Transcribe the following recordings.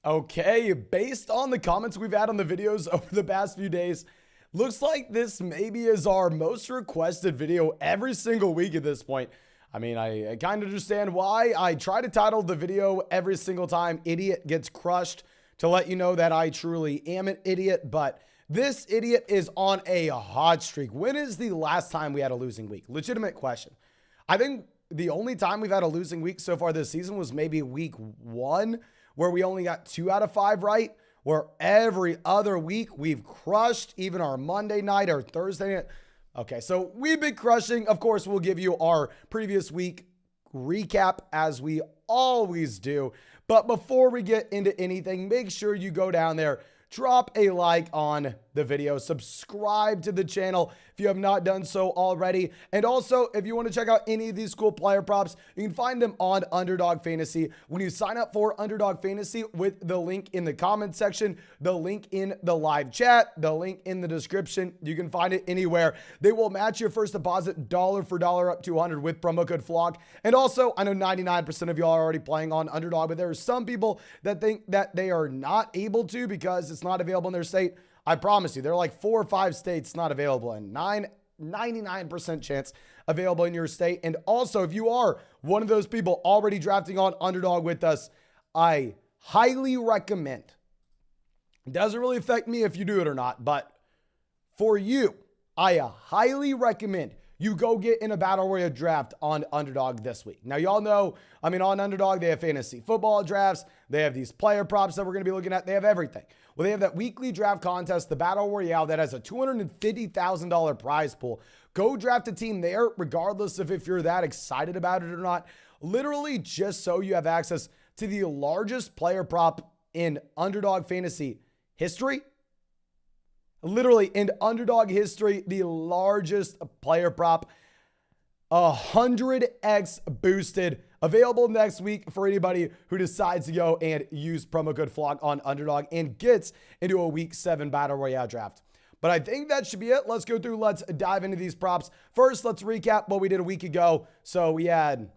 Okay, based on the comments we've had on the videos over the past few days, looks like this maybe is our most requested video every single week at this point. I mean, I kind of understand why. I try to title the video every single time "Idiot Gets Crushed" to let you know that I truly am an idiot, but this idiot is on a hot streak. When is the last time we had a losing week? Legitimate question. I think the only time we've had a losing week so far this season was maybe week 1, where we only got 2 out of 5 right, where every other week we've crushed, even our Monday night or Thursday night. Okay, so we've been crushing. Of course, we'll give you our previous week recap as we always do. But before we get into anything, make sure you go down there, drop a like on the video, subscribe to the channel if you have not done so already. And also, if you want to check out any of these cool player props, you can find them on Underdog Fantasy. When you sign up for Underdog Fantasy with the link in the comment section, the link in the live chat, the link in the description, you can find it anywhere. They will match your first deposit dollar for dollar up to 100 with promo code FLOCK. And also, I know 99% of y'all are already playing on Underdog, but there are some people that think that they are not able to because it's not available in their state. I promise you, there are like 4 or 5 states not available and 99% chance available in your state. And also, if you are one of those people already drafting on Underdog with us, I highly recommend, it doesn't really affect me if you do it or not, but for you, I highly recommend you go get in a Battle Royale draft on Underdog this week. Now, y'all know, I mean, on Underdog, they have fantasy football drafts. They have these player props that we're going to be looking at. They have everything. Well, they have that weekly draft contest, the Battle Royale, that has a $250,000 prize pool. Go draft a team there, regardless of if you're that excited about it or not. Literally, just so you have access to the largest player prop in Underdog fantasy history. Literally, in Underdog history, the largest player prop, 100x boosted, available next week for anybody who decides to go and use promo code FLOCK on Underdog and gets into a week 7 Battle Royale draft. But I think that should be it. Let's go through. Let's dive into these props. First, let's recap what we did a week ago. So we had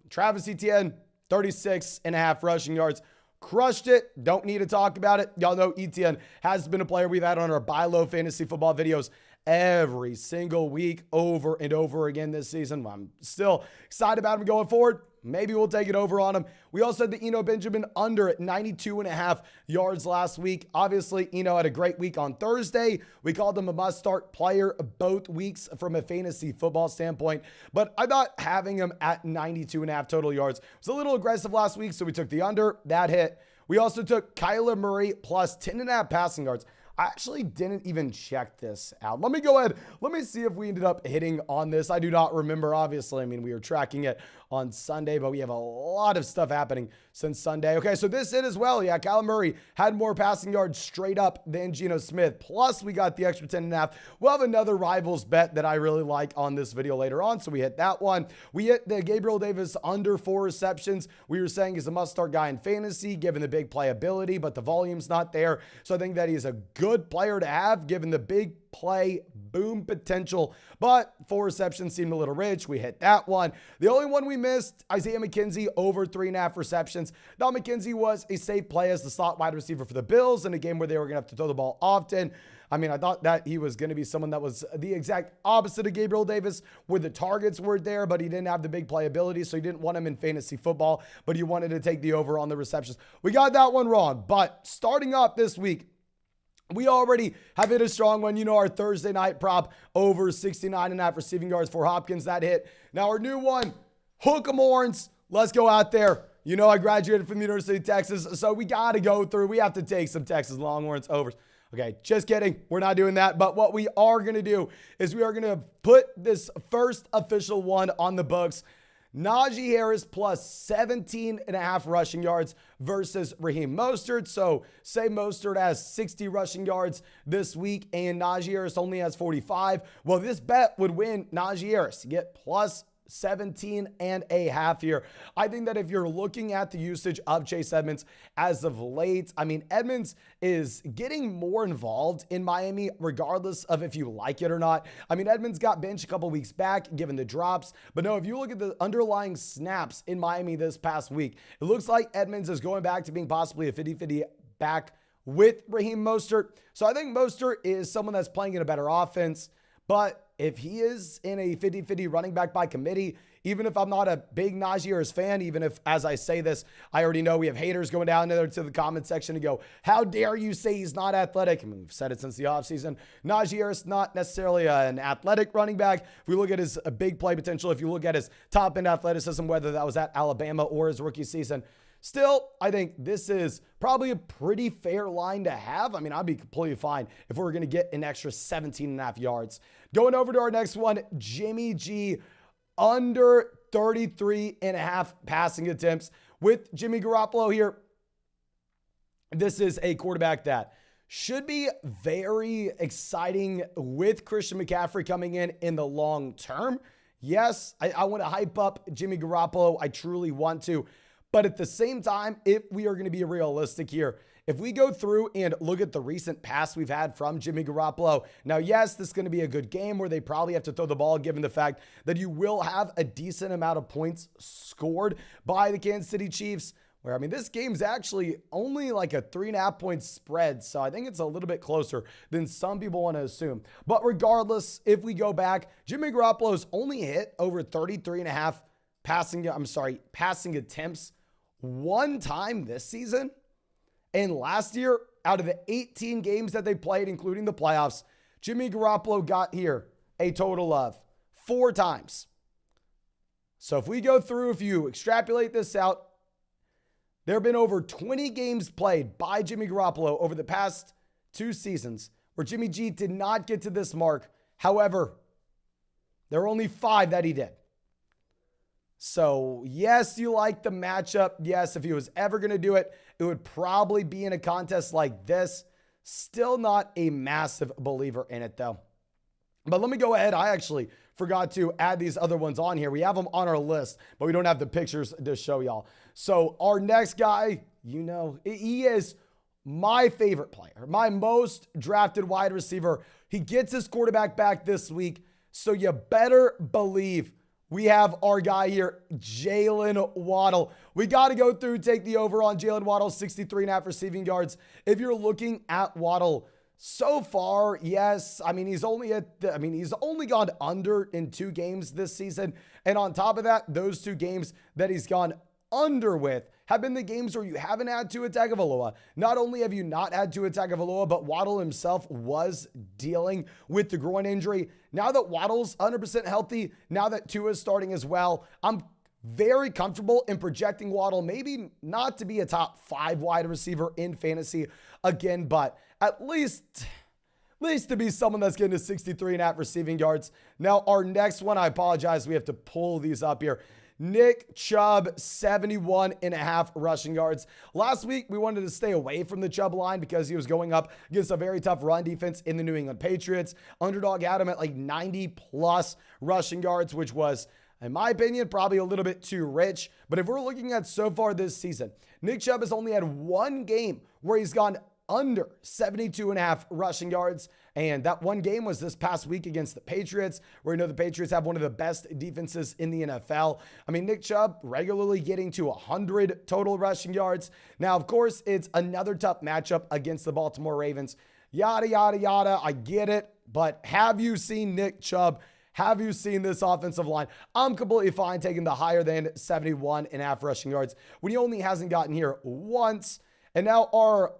Travis Etienne, 36.5 rushing yards. Crushed it. Don't need to talk about it. Y'all know Etienne has been a player we've had on our buy low fantasy football videos every single week over and over again this season. I'm still excited about him going forward. Maybe we'll take it over on him. We also had the Eno Benjamin under at 92.5 yards last week. Obviously, Eno had a great week on Thursday. We called him a must-start player both weeks from a fantasy football standpoint. But I thought having him at 92.5 total yards was a little aggressive last week, so we took the under. That hit. We also took Kyler Murray plus 10.5 passing yards. I actually didn't even check this out. Let me go ahead. Let me see if we ended up hitting on this. I do not remember, obviously. I mean, we were tracking it on Sunday, but we have a lot of stuff happening since Sunday. Okay, so this hit as well. Yeah, Kyler Murray had more passing yards straight up than Geno Smith. Plus, we got the extra 10.5. We'll have another Rivals bet that I really like on this video later on, so we hit that one. We hit the Gabriel Davis under 4 receptions. We were saying he's a must-start guy in fantasy, given the big playability, but the volume's not there. So I think that he's a good player to have, given the big play boom potential, but 4 receptions seemed a little rich. We hit that one. The only one we missed, Isaiah McKenzie over 3.5 receptions. Now, McKenzie was a safe play as the slot wide receiver for the Bills in a game where they were going to have to throw the ball often. I mean, I thought that he was going to be someone that was the exact opposite of Gabriel Davis, where the targets were there, but he didn't have the big playability, so you didn't want him in fantasy football, but you wanted to take the over on the receptions. We got that one wrong, but starting up this week, we already have hit a strong one. You know, our Thursday night prop over 69.5 receiving yards for Hopkins. That hit. Now our new one, hook 'em horns. Let's go out there. You know, I graduated from the University of Texas, so we got to go through. We have to take some Texas Longhorns overs. Okay, just kidding. We're not doing that. But what we are going to do is we are going to put this first official one on the books. Najee Harris plus 17.5 rushing yards versus Raheem Mostert. So say Mostert has 60 rushing yards this week and Najee Harris only has 45. Well, this bet would win Najee Harris. You get plus 17 and a half here. I think that if you're looking at the usage of Chase Edmonds as of late, I mean, Edmonds is getting more involved in Miami, regardless of if you like it or not. I mean, Edmonds got benched a couple weeks back, given the drops. But no, if you look at the underlying snaps in Miami this past week, it looks like Edmonds is going back to being possibly a 50-50 back with Raheem Mostert. So I think Mostert is someone that's playing in a better offense. But if he is in a 50-50 running back by committee, even if I'm not a big Najee Harris fan, even if, as I say this, I already know we have haters going down there to the comment section and go, how dare you say he's not athletic? I mean, we've said it since the offseason. Najee Harris, not necessarily an athletic running back. If we look at his big play potential, if you look at his top-end athleticism, whether that was at Alabama or his rookie season, still, I think this is probably a pretty fair line to have. I mean, I'd be completely fine if we were going to get an extra 17 and a half yards. Going over to our next one, Jimmy G, under 33 and a half passing attempts with Jimmy Garoppolo here. This is a quarterback that should be very exciting with Christian McCaffrey coming in the long term. Yes, I want to hype up Jimmy Garoppolo. I truly want to. But at the same time, if we are going to be realistic here, if we go through and look at the recent pass we've had from Jimmy Garoppolo, now, yes, this is going to be a good game where they probably have to throw the ball, given the fact that you will have a decent amount of points scored by the Kansas City Chiefs, where, I mean, this game's actually only like a 3.5 point spread. So I think it's a little bit closer than some people want to assume. But regardless, if we go back, Jimmy Garoppolo's only hit over 33 and a half passing attempts one time this season. And last year, out of the 18 games that they played, including the playoffs, Jimmy Garoppolo got here a total of 4 times. So if we go through, if you extrapolate this out, there have been over 20 games played by Jimmy Garoppolo over the past 2 seasons where Jimmy G did not get to this mark. However, there are only 5 that he did. So, yes, you like the matchup. Yes, if he was ever going to do it, it would probably be in a contest like this. Still not a massive believer in it, though. But let me go ahead. I actually forgot to add these other ones on here. We have them on our list, but we don't have the pictures to show y'all. So, our next guy, you know, he is my favorite player, my most drafted wide receiver. He gets his quarterback back this week, so you better believe we have our guy here, Jalen Waddle. We got to go through, take the over on Jalen Waddle, 63.5 receiving yards. If you're looking at Waddle so far, yes, I mean, he's only gone under in 2 games this season. And on top of that, those 2 games that he's gone under with have been the games where you haven't had Tua Tagovailoa. Not only have you not had Tua Tagovailoa, but Waddle himself was dealing with the groin injury. Now that Waddle's 100% healthy, now that Tua is starting as well, I'm very comfortable in projecting Waddle, maybe not to be a top 5 wide receiver in fantasy again, but at least to be someone that's getting to 63.5 receiving yards. Now, our next one, I apologize, we have to pull these up here. Nick Chubb, 71.5 rushing yards. Last week, we wanted to stay away from the Chubb line because he was going up against a very tough run defense in the New England Patriots. Underdog had him at like 90+ rushing yards, which was, in my opinion, probably a little bit too rich. But if we're looking at so far this season, Nick Chubb has only had 1 game where he's gone under 72.5 rushing yards. And that 1 game was this past week against the Patriots, where, you know, the Patriots have one of the best defenses in the NFL. I mean, Nick Chubb regularly getting to 100 total rushing yards. Now, of course, it's another tough matchup against the Baltimore Ravens. Yada, yada, yada. I get it. But have you seen Nick Chubb? Have you seen this offensive line? I'm completely fine taking the higher than 71.5 rushing yards when he only hasn't gotten here once. And now our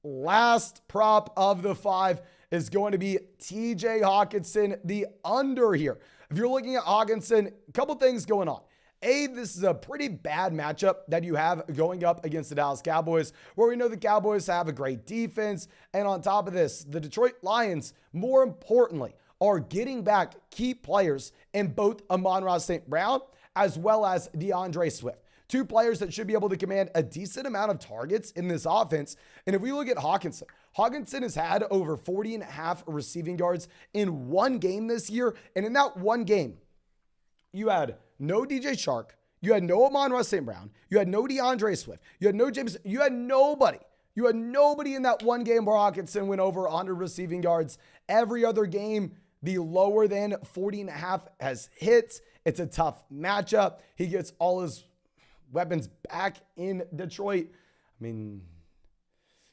last prop of the 5 is going to be TJ Hawkinson, the under here. If you're looking at Hawkinson, a couple things going on. A, this is a pretty bad matchup that you have going up against the Dallas Cowboys, where we know the Cowboys have a great defense. And on top of this, the Detroit Lions, more importantly, are getting back key players in both Amon-Ra St. Brown as well as DeAndre Swift. 2 players that should be able to command a decent amount of targets in this offense. And if we look at Hawkinson has had over 40.5 receiving yards in 1 game this year. And in that 1 game, you had no DJ Shark, you had no Amon-Ra St. Brown, you had no DeAndre Swift, you had no James, you had nobody. You had nobody in that one game where Hockenson went over 100 receiving yards. Every other game, the lower than 40.5 has hit. It's a tough matchup. He gets all his weapons back in Detroit. I mean,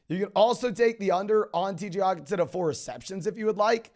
you can also take the under on TJ Hockenson at 4 receptions if you would like.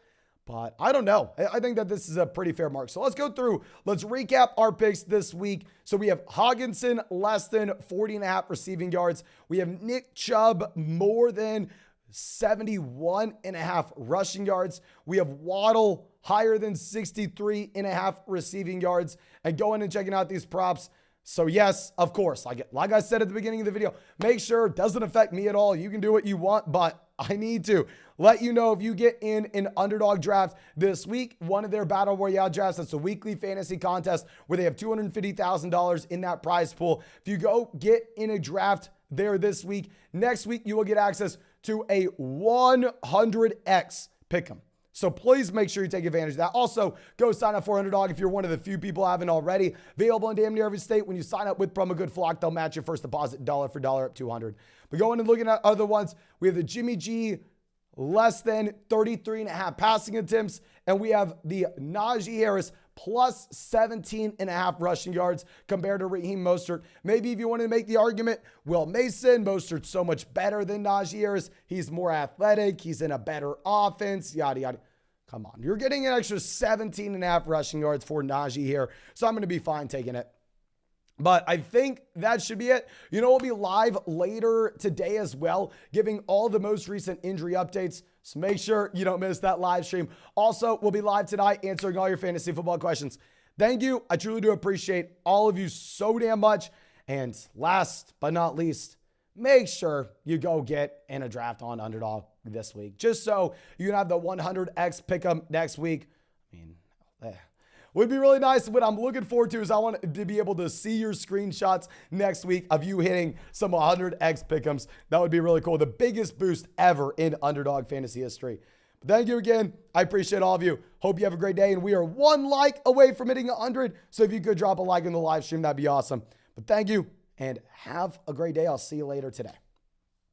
But I don't know. I think that this is a pretty fair mark. So let's go through. Let's recap our picks this week. So we have Hockenson less than 40.5 receiving yards. We have Nick Chubb more than 71.5 rushing yards. We have Waddle higher than 63.5 receiving yards. And going and checking out these props. So yes, of course, like I said at the beginning of the video, make sure it doesn't affect me at all. You can do what you want, but I need to let you know if you get in an underdog draft this week, one of their battle royale drafts. That's a weekly fantasy contest where they have $250,000 in that prize pool. If you go get in a draft there this week, next week you will get access to a 100x pick'em. So please make sure you take advantage of that. Also, go sign up for Underdog if you're one of the few people who haven't already. Available in damn near every state. When you sign up with promo code FLOCK, they'll match your first deposit dollar for dollar up $200. But going and looking at other ones, we have the Jimmy G less than 33.5 passing attempts, and we have the Najee Harris plus 17.5 rushing yards compared to Raheem Mostert. Maybe if you want to make the argument, Will Mason, Mostert's so much better than Najee Harris. He's more athletic. He's in a better offense, yada, yada. Come on. You're getting an extra 17.5 rushing yards for Najee here, so I'm going to be fine taking it. But I think that should be it. You know, we'll be live later today as well, giving all the most recent injury updates. So make sure you don't miss that live stream. Also, we'll be live tonight answering all your fantasy football questions. Thank you. I truly do appreciate all of you so damn much. And last but not least, make sure you go get in a draft on Underdog this week, just so you can have the 100x pick'em next week. I mean, would be really nice. What I'm looking forward to is I want to be able to see your screenshots next week of you hitting some 100x pick'ems. That would be really cool. The biggest boost ever in Underdog fantasy history. But thank you again. I appreciate all of you. Hope you have a great day. And we are 1 like away from hitting 100. So if you could drop a like in the live stream, that'd be awesome. But thank you and have a great day. I'll see you later today.